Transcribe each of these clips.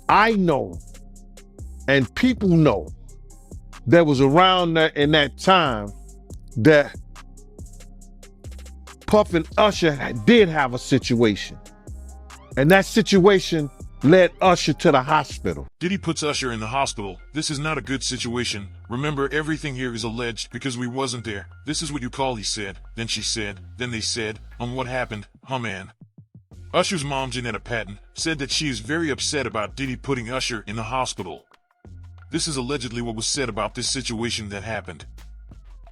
I know and people know that was around in that time that Puff and Usher did have a situation. And that situation led Usher to the hospital. Diddy puts Usher in the hospital. This is not a good situation. Remember, everything here is alleged because we wasn't there. This is what you call, he said. Then she said. Then they said. What happened? Man. Usher's mom, Janetta Patton, said that she is very upset about Diddy putting Usher in the hospital. This is allegedly what was said about this situation that happened.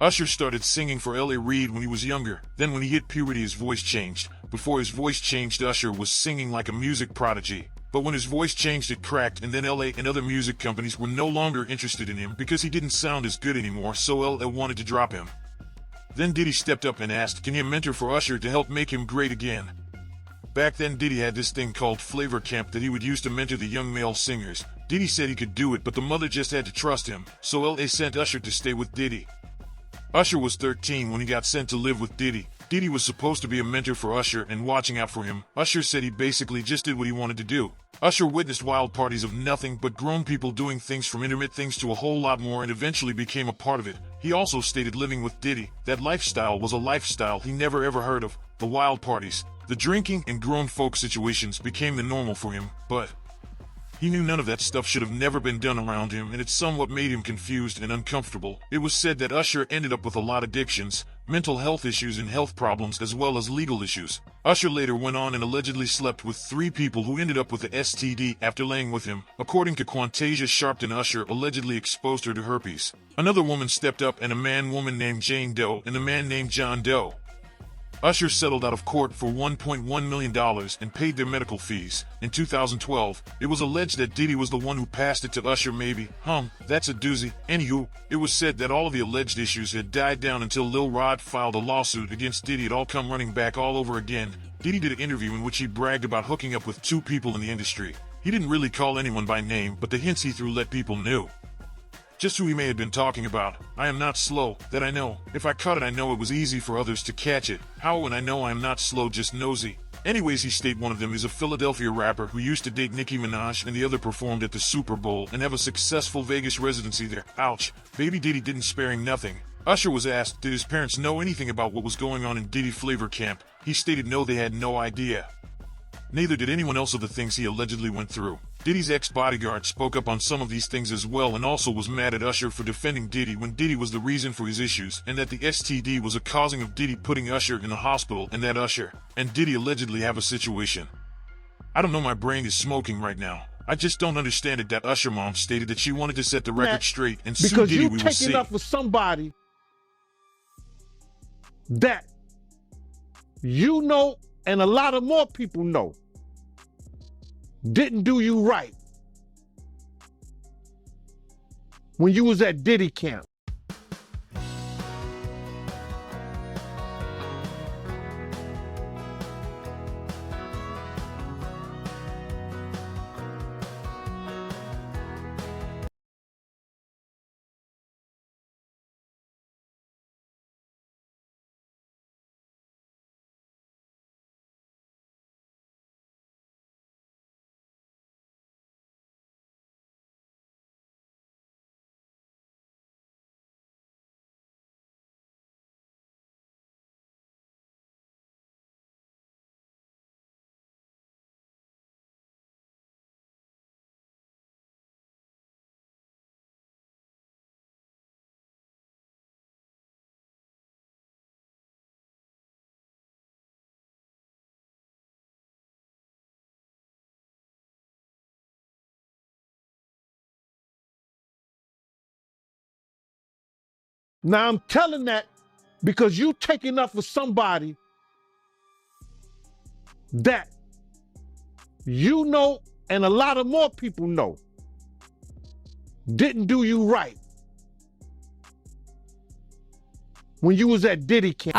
Usher started singing for L.A. Reid when he was younger. Then when he hit puberty, his voice changed. Before his voice changed, Usher was singing like a music prodigy. But when his voice changed, it cracked, and then L.A. and other music companies were no longer interested in him because he didn't sound as good anymore, so L.A. wanted to drop him. Then Diddy stepped up and asked, can he mentor for Usher to help make him great again? Back then, Diddy had this thing called Flavor Camp that he would use to mentor the young male singers. Diddy said he could do it, but the mother just had to trust him, so L.A. sent Usher to stay with Diddy. Usher was 13 when he got sent to live with Diddy. Diddy was supposed to be a mentor for Usher and watching out for him. Usher said he basically just did what he wanted to do. Usher witnessed wild parties of nothing but grown people doing things from intimate things to a whole lot more and eventually became a part of it. He also stated living with Diddy, that lifestyle was a lifestyle he never ever heard of. The wild parties, the drinking and grown folk situations became the normal for him, but he knew none of that stuff should have never been done around him, and it somewhat made him confused and uncomfortable. It was said that Usher ended up with a lot of addictions, mental health issues and health problems as well as legal issues. Usher later went on and allegedly slept with 3 people who ended up with the STD after laying with him. According to Quantasia Sharpton, Usher allegedly exposed her to herpes. Another woman stepped up, and a woman named Jane Doe and a man named John Doe. Usher settled out of court for $1.1 million and paid their medical fees. In 2012, it was alleged that Diddy was the one who passed it to Usher. Maybe. That's a doozy. Anywho, it was said that all of the alleged issues had died down until Lil Rod filed a lawsuit against Diddy. It all come running back all over again. Diddy did an interview in which he bragged about hooking up with 2 people in the industry. He didn't really call anyone by name, but the hints he threw let people know just who he may have been talking about. I am not slow, that I know. If I caught it, I know it was easy for others to catch it. How? And I know I am not slow, just nosy. Anyways, he stated one of them is a Philadelphia rapper who used to date Nicki Minaj, and the other performed at the Super Bowl and have a successful Vegas residency there. Ouch. Baby Diddy didn't spare him nothing. Usher was asked, did his parents know anything about what was going on in Diddy Flavor Camp? He stated no, they had no idea. Neither did anyone else of the things he allegedly went through. Diddy's ex-bodyguard spoke up on some of these things as well and also was mad at Usher for defending Diddy when Diddy was the reason for his issues, and that the STD was a causing of Diddy putting Usher in the hospital, and that Usher and Diddy allegedly have a situation. I don't know, my brain is smoking right now. I just don't understand it that Usher mom stated that she wanted to set the record straight and sue Diddy. Because you taking up for somebody that you know and a lot of more people know didn't do you right when you was at Diddy camp. Now I'm telling that because you taking up for somebody that you know and a lot of more people know didn't do you right when you was at Diddy camp.